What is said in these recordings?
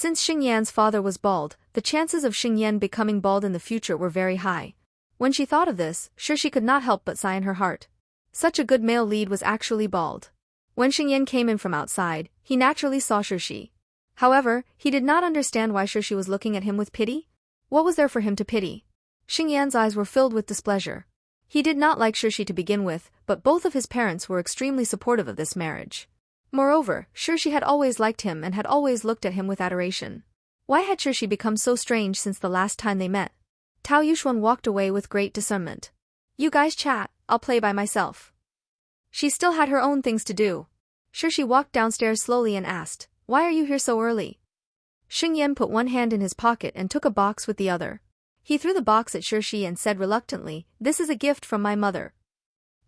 Since Xingyan's father was bald, the chances of Xingyan becoming bald in the future were very high. When she thought of this, sure she could not help but sigh in her heart. Such a good male lead was actually bald. When Xingyan came in from outside, he naturally saw Shirshi. However, he did not understand why Shirshi was looking at him with pity. What was there for him to pity? Xingyan's eyes were filled with displeasure. He did not like Shirshi to begin with, but both of his parents were extremely supportive of this marriage. Moreover, Shirshi had always liked him and had always looked at him with adoration. Why had Shirshi become so strange since the last time they met? Tao Yuxuan walked away with great discernment. You guys chat, I'll play by myself. She still had her own things to do. Shirshi walked downstairs slowly and asked, Why are you here so early? Xingyan put one hand in his pocket and took a box with the other. He threw the box at Shirshi and said reluctantly, This is a gift from my mother.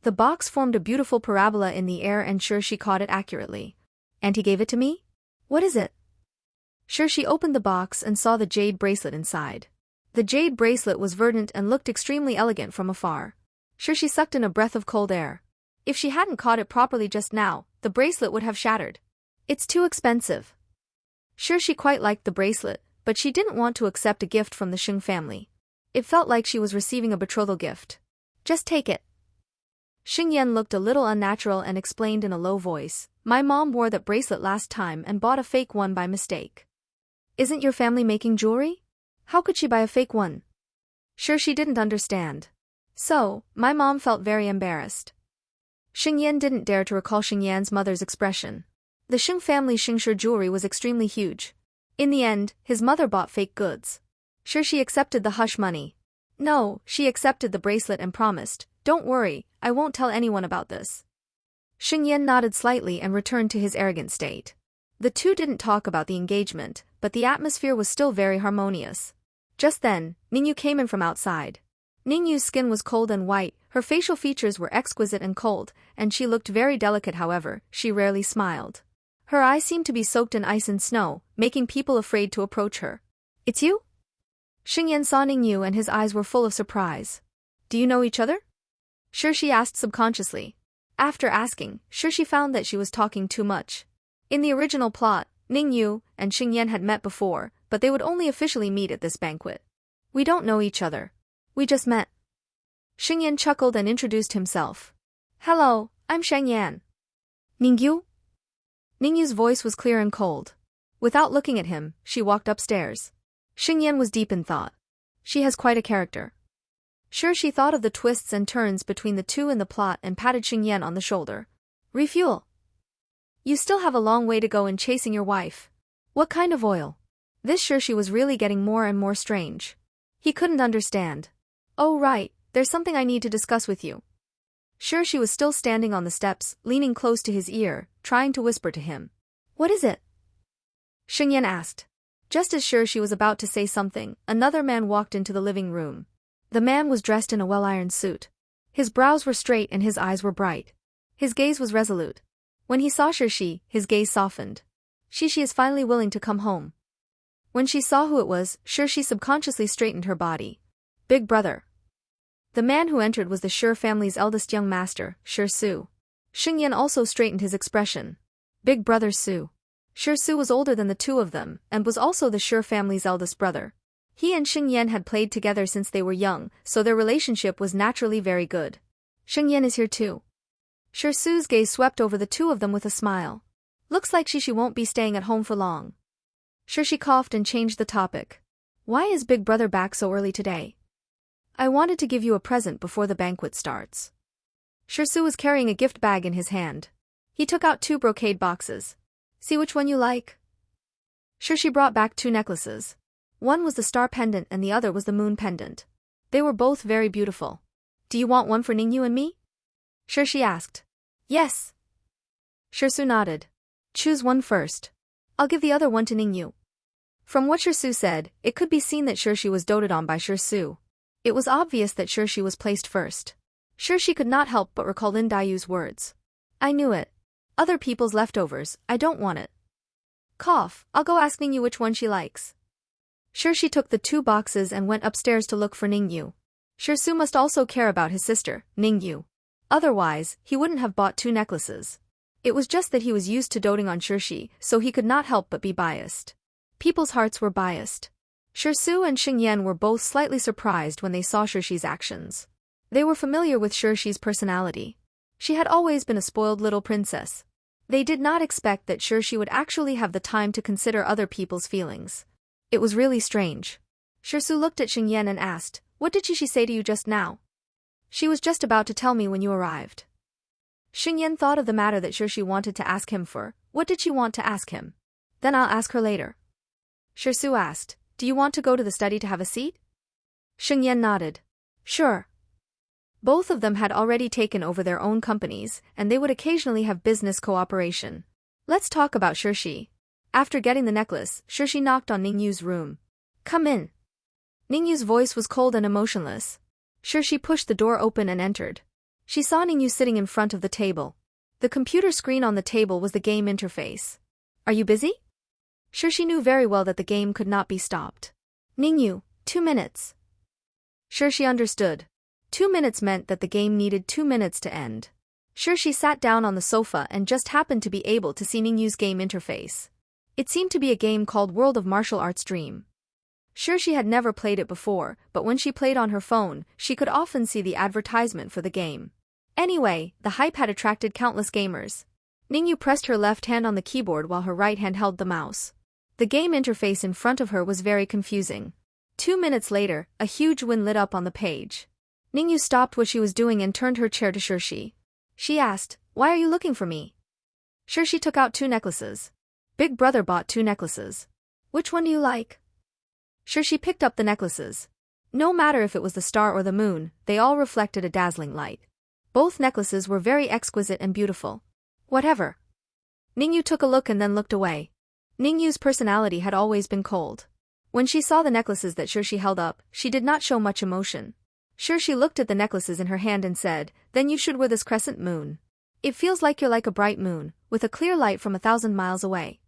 The box formed a beautiful parabola in the air and Shirshi caught it accurately. And he gave it to me? What is it? Shirshi opened the box and saw the jade bracelet inside. The jade bracelet was verdant and looked extremely elegant from afar. Shirshi sucked in a breath of cold air. If she hadn't caught it properly just now, the bracelet would have shattered. It's too expensive. Shirshi quite liked the bracelet, but she didn't want to accept a gift from the Xing family. It felt like she was receiving a betrothal gift. Just take it. Xingyan looked a little unnatural and explained in a low voice, My mom wore that bracelet last time and bought a fake one by mistake. Isn't your family making jewelry? How could she buy a fake one? Shirshi didn't understand. So, my mom felt very embarrassed. Xingyan didn't dare to recall Xingyan's mother's expression. The Xing family's Xingshi jewelry was extremely huge. In the end, his mother bought fake goods. Shirshi accepted the hush money. No, she accepted the bracelet and promised, Don't worry, I won't tell anyone about this. Xingyan nodded slightly and returned to his arrogant state. The two didn't talk about the engagement, but the atmosphere was still very harmonious. Just then, Ningyu came in from outside. Ningyu's skin was cold and white, her facial features were exquisite and cold, and she looked very delicate. However, she rarely smiled. Her eyes seemed to be soaked in ice and snow, making people afraid to approach her. It's you? Xingyan saw Ningyu and his eyes were full of surprise. Do you know each other? Shirshi asked subconsciously. After asking, Shirshi found that she was talking too much. In the original plot, Ningyu and Xingyan had met before, but they would only officially meet at this banquet. We don't know each other. We just met. Xingyan chuckled and introduced himself. Hello, I'm Shengyan. Ningyu? Ningyu's voice was clear and cold. Without looking at him, she walked upstairs. Xingyan was deep in thought. She has quite a character. Sure, she thought of the twists and turns between the two in the plot and patted Xingyan on the shoulder. Refuel. You still have a long way to go in chasing your wife. What kind of oil? This Shirshi was really getting more and more strange. He couldn't understand. Oh right, there's something I need to discuss with you. Shirshi was still standing on the steps, leaning close to his ear, trying to whisper to him. What is it? Xingyan asked. Just as Shirshi was about to say something, another man walked into the living room. The man was dressed in a well-ironed suit. His brows were straight and his eyes were bright. His gaze was resolute. When he saw Shirshi, his gaze softened. She is finally willing to come home. When she saw who it was, Shirshi subconsciously straightened her body. Big brother. The man who entered was the Shi family's eldest young master, Shi Su. Xingyan also straightened his expression. Big brother Su. Shi Su was older than the two of them, and was also the Shi family's eldest brother. He and Xingyan had played together since they were young, so their relationship was naturally very good. Xingyan is here too. Shi Su's gaze swept over the two of them with a smile. Looks like she won't be staying at home for long. Shirshi coughed and changed the topic. Why is Big Brother back so early today? I wanted to give you a present before the banquet starts. Shirsu was carrying a gift bag in his hand. He took out 2 brocade boxes. See which one you like. Shirshi brought back 2 necklaces. One was the star pendant and the other was the moon pendant. They were both very beautiful. Do you want one for Ningyu and me? Shirshi asked. Yes. Shirsu nodded. Choose one first. I'll give the other one to Ningyu. From what Shirsu said, it could be seen that Shirshi was doted on by Shirsu. It was obvious that Shirshi was placed first. Shirshi could not help but recall Lin Daiyu's words. I knew it. Other people's leftovers, I don't want it. Cough, I'll go ask Ningyu which one she likes. Shirshi took the 2 boxes and went upstairs to look for Ningyu. Shirsu must also care about his sister, Ningyu. Otherwise, he wouldn't have bought 2 necklaces. It was just that he was used to doting on Shirshi, so he could not help but be biased. People's hearts were biased. Shirsu and Xingyan were both slightly surprised when they saw Shirshi's actions. They were familiar with Shirshi's personality. She had always been a spoiled little princess. They did not expect that Shirshi would actually have the time to consider other people's feelings. It was really strange. Shirsu looked at Xingyan and asked, "What did she say to you just now?" "She was just about to tell me when you arrived." Xingyan thought of the matter that Shirshi wanted to ask him for. What did she want to ask him? "Then I'll ask her later." Shirsu asked, "Do you want to go to the study to have a seat?" Xingyan nodded. "Sure." Both of them had already taken over their own companies, and they would occasionally have business cooperation. Let's talk about Shirshi. After getting the necklace, Shirshi knocked on Ningyu's room. "Come in." Ningyu's voice was cold and emotionless. Shirshi pushed the door open and entered. She saw Ningyu sitting in front of the table. The computer screen on the table was the game interface. "Are you busy?" Shirshi knew very well that the game could not be stopped. "Ningyu, 2 minutes." Shirshi understood. 2 minutes meant that the game needed 2 minutes to end. Shirshi sat down on the sofa and just happened to be able to see Ningyu's game interface. It seemed to be a game called World of Martial Arts Dream. Shirshi had never played it before, but when she played on her phone, she could often see the advertisement for the game. Anyway, the hype had attracted countless gamers. Ningyu pressed her left hand on the keyboard while her right hand held the mouse. The game interface in front of her was very confusing. 2 minutes later, a huge win lit up on the page. Ningyu stopped what she was doing and turned her chair to Shirshi. She asked, "Why are you looking for me?" Shirshi took out 2 necklaces. Big brother bought 2 necklaces. "Which one do you like?" Shirshi picked up the necklaces. No matter if it was the star or the moon, they all reflected a dazzling light. Both necklaces were very exquisite and beautiful. "Whatever." Ningyu took a look and then looked away. Ningyu's personality had always been cold. When she saw the necklaces that Shirshi held up, she did not show much emotion. Shirshi looked at the necklaces in her hand and said, "Then you should wear this crescent moon. It feels like you're like a bright moon, with a clear light from 1,000 miles away."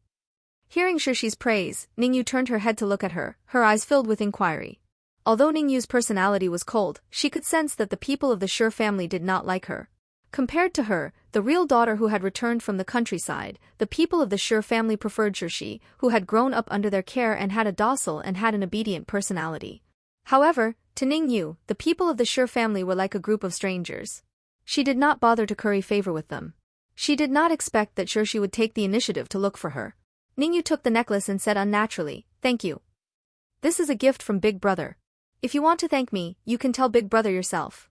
Hearing Shirshi's praise, Ningyu turned her head to look at her eyes filled with inquiry. Although Ningyu's personality was cold, she could sense that the people of the Shur family did not like her. Compared to her, the real daughter who had returned from the countryside, the people of the Shur family preferred Shirshi, who had grown up under their care and had a docile and had an obedient personality. However, to Ningyu, the people of the Shur family were like a group of strangers. She did not bother to curry favor with them. She did not expect that Shirshi would take the initiative to look for her. Ningyu took the necklace and said unnaturally, "Thank you. This is a gift from Big Brother. If you want to thank me, you can tell Big Brother yourself."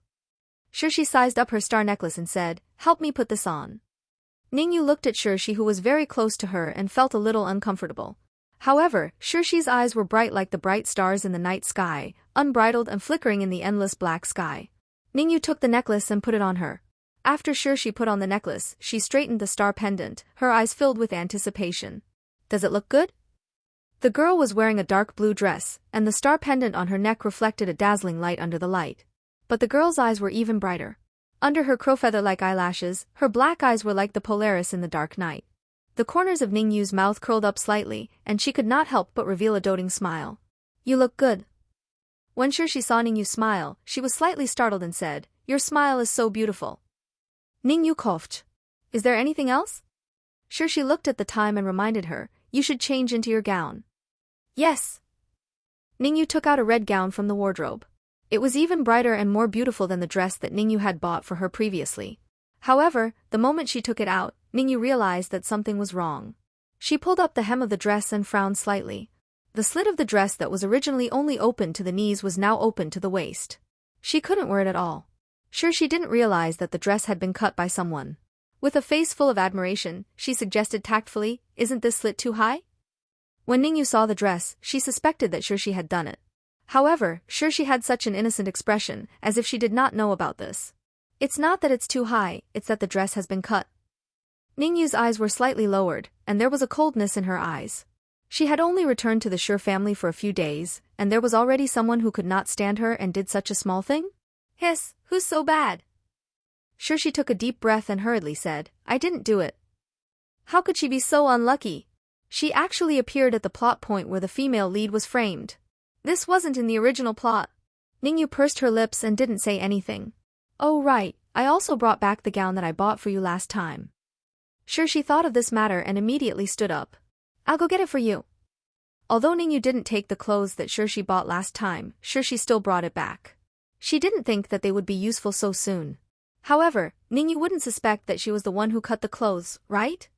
Shirshi sized up her star necklace and said, "Help me put this on." Ningyu looked at Shirshi, who was very close to her, and felt a little uncomfortable. However, Shirshi's eyes were bright like the bright stars in the night sky, unbridled and flickering in the endless black sky. Ningyu took the necklace and put it on her. After Shirshi put on the necklace, she straightened the star pendant, her eyes filled with anticipation. "Does it look good?" The girl was wearing a dark blue dress, and the star pendant on her neck reflected a dazzling light under the light. But the girl's eyes were even brighter. Under her crowfeather-like eyelashes, her black eyes were like the Polaris in the dark night. The corners of Ningyu's mouth curled up slightly, and she could not help but reveal a doting smile. "You look good." When Shirshi saw Ningyu smile, she was slightly startled and said, "Your smile is so beautiful." Ningyu coughed. "Is there anything else?" Shirshi looked at the time and reminded her, "You should change into your gown." "Yes." Ningyu took out a red gown from the wardrobe. It was even brighter and more beautiful than the dress that Ningyu had bought for her previously. However, the moment she took it out, Ningyu realized that something was wrong. She pulled up the hem of the dress and frowned slightly. The slit of the dress that was originally only open to the knees was now open to the waist. She couldn't wear it at all. She didn't realize that the dress had been cut by someone. With a face full of admiration, she suggested tactfully, "Isn't this slit too high?" When Ningyu saw the dress, she suspected that Shirshi had done it. However, Shirshi had such an innocent expression, as if she did not know about this. "It's not that it's too high, it's that the dress has been cut." Ningyu's eyes were slightly lowered, and there was a coldness in her eyes. She had only returned to the Shur family for a few days, and there was already someone who could not stand her and did such a small thing? "Hiss, who's so bad?" Shirshi took a deep breath and hurriedly said, "I didn't do it." How could she be so unlucky? She actually appeared at the plot point where the female lead was framed. This wasn't in the original plot. Ningyu pursed her lips and didn't say anything. "Oh right, I also brought back the gown that I bought for you last time." Shirshi thought of this matter and immediately stood up. "I'll go get it for you." Although Ningyu didn't take the clothes that Shirshi bought last time, Shirshi still brought it back. She didn't think that they would be useful so soon. However, Ningyu wouldn't suspect that she was the one who cut the clothes, right?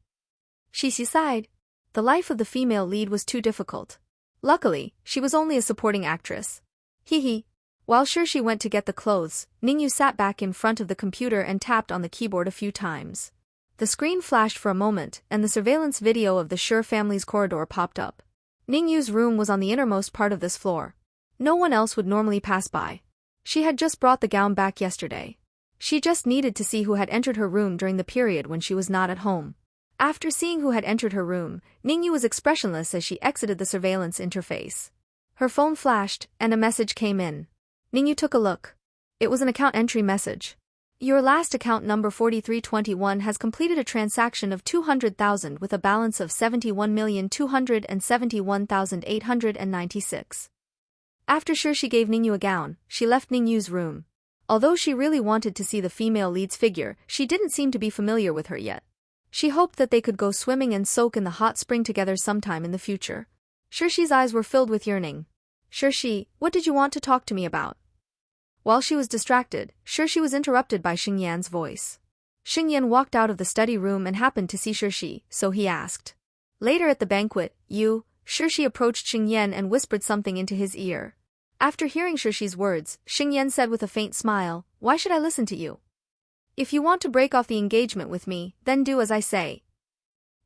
She sighed. The life of the female lead was too difficult. Luckily, she was only a supporting actress. Hee. While Shirshi went to get the clothes, Ningyu sat back in front of the computer and tapped on the keyboard a few times. The screen flashed for a moment, and the surveillance video of the Shur family's corridor popped up. Ningyu's room was on the innermost part of this floor. No one else would normally pass by. She had just brought the gown back yesterday. She just needed to see who had entered her room during the period when she was not at home. After seeing who had entered her room, Ningyu was expressionless as she exited the surveillance interface. Her phone flashed, and a message came in. Ningyu took a look. It was an account entry message. Your last account number 4321 has completed a transaction of 200,000 with a balance of 71,271,896. After Shirshi gave Ningyu a gown, she left Ningyu's room. Although she really wanted to see the female lead's figure, she didn't seem to be familiar with her yet. She hoped that they could go swimming and soak in the hot spring together sometime in the future. Shirshi's eyes were filled with yearning. Shirshi, what did you want to talk to me about? While she was distracted, Shirshi was interrupted by Xingyan's voice. Xingyan walked out of the study room and happened to see Shirshi, so he asked. Later at the banquet, Shirshi approached Xingyan and whispered something into his ear. After hearing Shirshi's words, Xingyan said with a faint smile, Why should I listen to you? If you want to break off the engagement with me, then do as I say.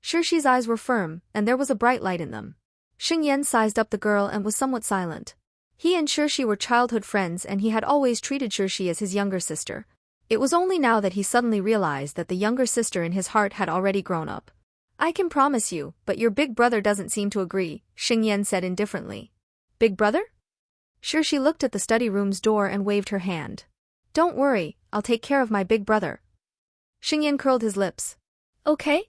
Shirshi's eyes were firm, and there was a bright light in them. Xingyan sized up the girl and was somewhat silent. He and Shirshi were childhood friends and he had always treated Shirshi as his younger sister. It was only now that he suddenly realized that the younger sister in his heart had already grown up. I can promise you, but your big brother doesn't seem to agree, Xingyan said indifferently. Big brother? Shirshi looked at the study room's door and waved her hand. Don't worry, I'll take care of my big brother. Xingyan curled his lips. Okay?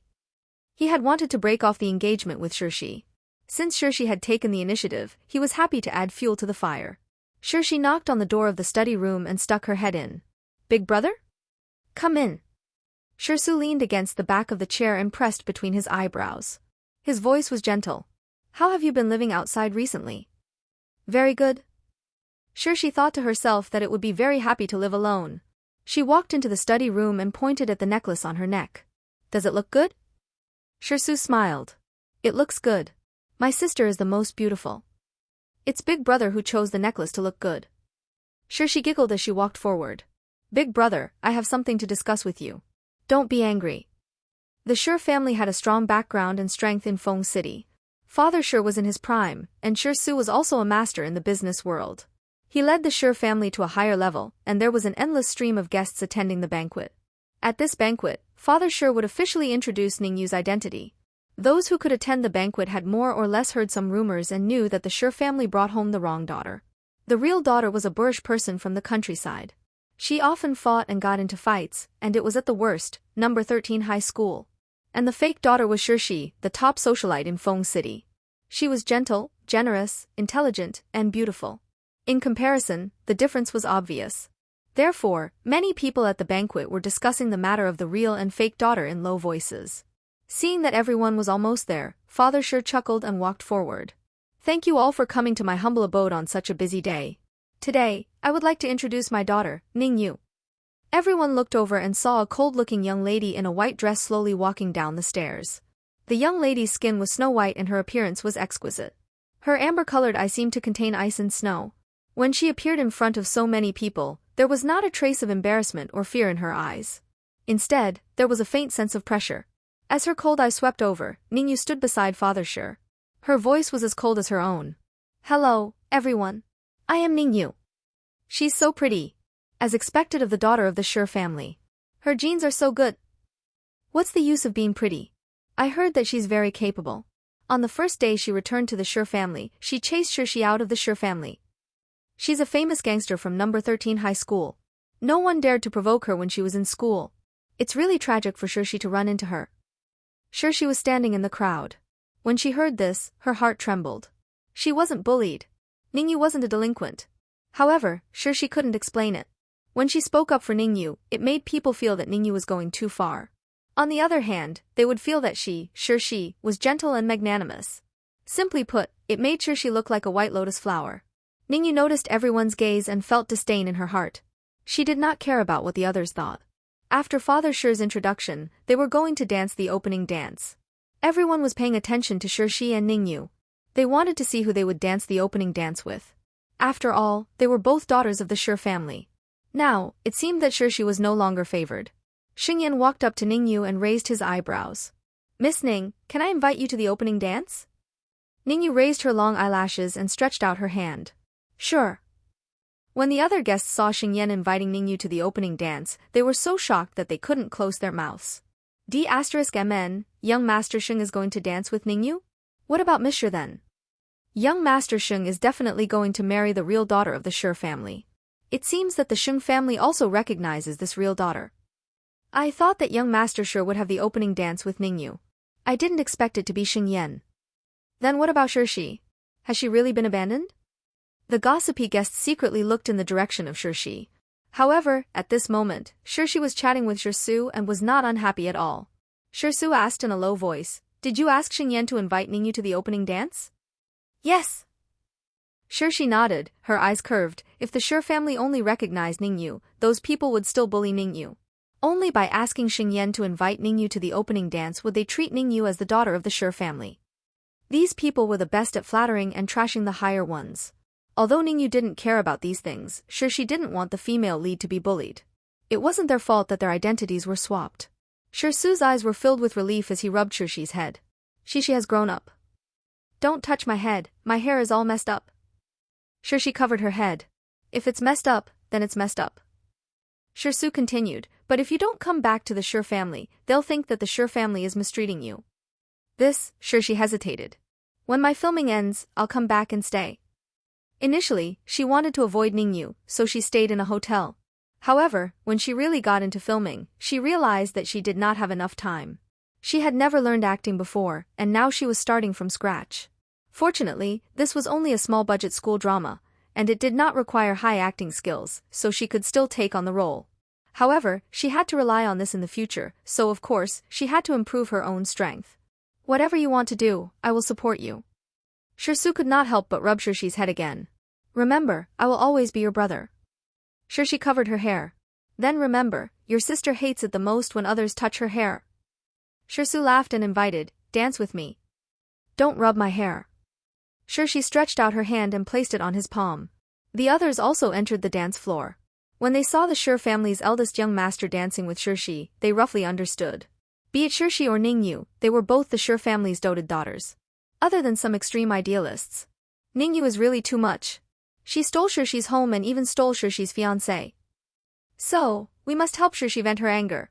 He had wanted to break off the engagement with Shirshi. Since Shirshi had taken the initiative, he was happy to add fuel to the fire. Shirshi knocked on the door of the study room and stuck her head in. Big brother? Come in. Shirsu leaned against the back of the chair and pressed between his eyebrows. His voice was gentle. How have you been living outside recently? Very good. Shirshi thought to herself that it would be very happy to live alone. She walked into the study room and pointed at the necklace on her neck. Does it look good? Shirsu smiled. It looks good. My sister is the most beautiful. It's Big Brother who chose the necklace to look good. Shirshi giggled as she walked forward. Big Brother, I have something to discuss with you. Don't be angry. The Shur family had a strong background and strength in Feng City. Father Shur was in his prime, and Shirsu was also a master in the business world. He led the Shur family to a higher level, and there was an endless stream of guests attending the banquet. At this banquet, Father Shur would officially introduce Ningyu's identity. Those who could attend the banquet had more or less heard some rumors and knew that the Shur family brought home the wrong daughter. The real daughter was a boorish person from the countryside. She often fought and got into fights, and it was at the worst, number 13 high school. And the fake daughter was Shirshi, the top socialite in Feng City. She was gentle, generous, intelligent, and beautiful. In comparison, the difference was obvious. Therefore, many people at the banquet were discussing the matter of the real and fake daughter in low voices. Seeing that everyone was almost there, Father Shur chuckled and walked forward. Thank you all for coming to my humble abode on such a busy day. Today, I would like to introduce my daughter, Ningyu. Everyone looked over and saw a cold-looking young lady in a white dress slowly walking down the stairs. The young lady's skin was snow white and her appearance was exquisite. Her amber-colored eye seemed to contain ice and snow. When she appeared in front of so many people, there was not a trace of embarrassment or fear in her eyes. Instead, there was a faint sense of pressure. As her cold eye swept over, Ningyu stood beside Father Shur. Her voice was as cold as her own. Hello, everyone. I am Ningyu. She's so pretty. As expected of the daughter of the Shur family. Her genes are so good. What's the use of being pretty? I heard that she's very capable. On the first day she returned to the Shur family, she chased Shirshi out of the Shur family. She's a famous gangster from number 13 high school. No one dared to provoke her when she was in school. It's really tragic for Shirshi to run into her. Shirshi was standing in the crowd. When she heard this, her heart trembled. She wasn't bullied. Ningyu wasn't a delinquent. However, Shirshi couldn't explain it. When she spoke up for Ningyu, it made people feel that Ningyu was going too far. On the other hand, they would feel that Shirshi, was gentle and magnanimous. Simply put, It made sure she looked like a white lotus flower. Ningyu noticed everyone's gaze and felt disdain in her heart. She did not care about what the others thought. After Father Shi's introduction, they were going to dance the opening dance. Everyone was paying attention to Shi and Ningyu. They wanted to see who they would dance the opening dance with. After all, they were both daughters of the Shi family. Now, it seemed that Shi was no longer favored. Xingyan walked up to Ningyu and raised his eyebrows. "Miss Ning, can I invite you to the opening dance?" Ningyu raised her long eyelashes and stretched out her hand. "Sure." When the other guests saw Xingyan inviting Ningyu to the opening dance, they were so shocked that they couldn't close their mouths. D**MN, young Master Xing is going to dance with Ningyu? What about Miss Shi then? Young Master Xing is definitely going to marry the real daughter of the Shi family. It seems that the Xing family also recognizes this real daughter. I thought that young Master Shi would have the opening dance with Ningyu. I didn't expect it to be Xingyan. Then what about Shi? Has she really been abandoned? The gossipy guests secretly looked in the direction of Shi. However, at this moment, Shi was chatting with Shi and was not unhappy at all. Shi asked in a low voice, "Did you ask Xingyan to invite Ningyu to the opening dance?" "Yes." Shi nodded, her eyes curved. If the Shi family only recognized Ningyu, those people would still bully Ningyu. Only by asking Xingyan to invite Ningyu to the opening dance would they treat Ningyu as the daughter of the Shi family. These people were the best at flattering and trashing the higher ones. Although Ningyu didn't care about these things, she didn't want the female lead to be bullied. It wasn't their fault that their identities were swapped. Su's eyes were filled with relief as he rubbed Shi's head. She has grown up. Don't touch my head, my hair is all messed up. Shi covered her head. If it's messed up, then it's messed up. Su continued, but if you don't come back to the Shi family, they'll think that the Shi family is mistreating you. This, she hesitated. When my filming ends, I'll come back and stay. Initially, she wanted to avoid Ningyu, so she stayed in a hotel. However, when she really got into filming, she realized that she did not have enough time. She had never learned acting before, and now she was starting from scratch. Fortunately, this was only a small-budget school drama, and it did not require high acting skills, so she could still take on the role. However, she had to rely on this in the future, so of course, she had to improve her own strength. Whatever you want to do, I will support you. Su could not help but rub Shi's head again. Remember, I will always be your brother. Shi covered her hair. Then remember, your sister hates it the most when others touch her hair. Su laughed and invited, dance with me. Don't rub my hair. Shi stretched out her hand and placed it on his palm. The others also entered the dance floor. When they saw the Shi family's eldest young master dancing with Shi, they roughly understood. Be it Shi or Ningyu, they were both the Shi family's doted daughters. Other than some extreme idealists. Ningyu is really too much. She stole Shi's home and even stole Shi's fiancé. So, we must help Shi vent her anger.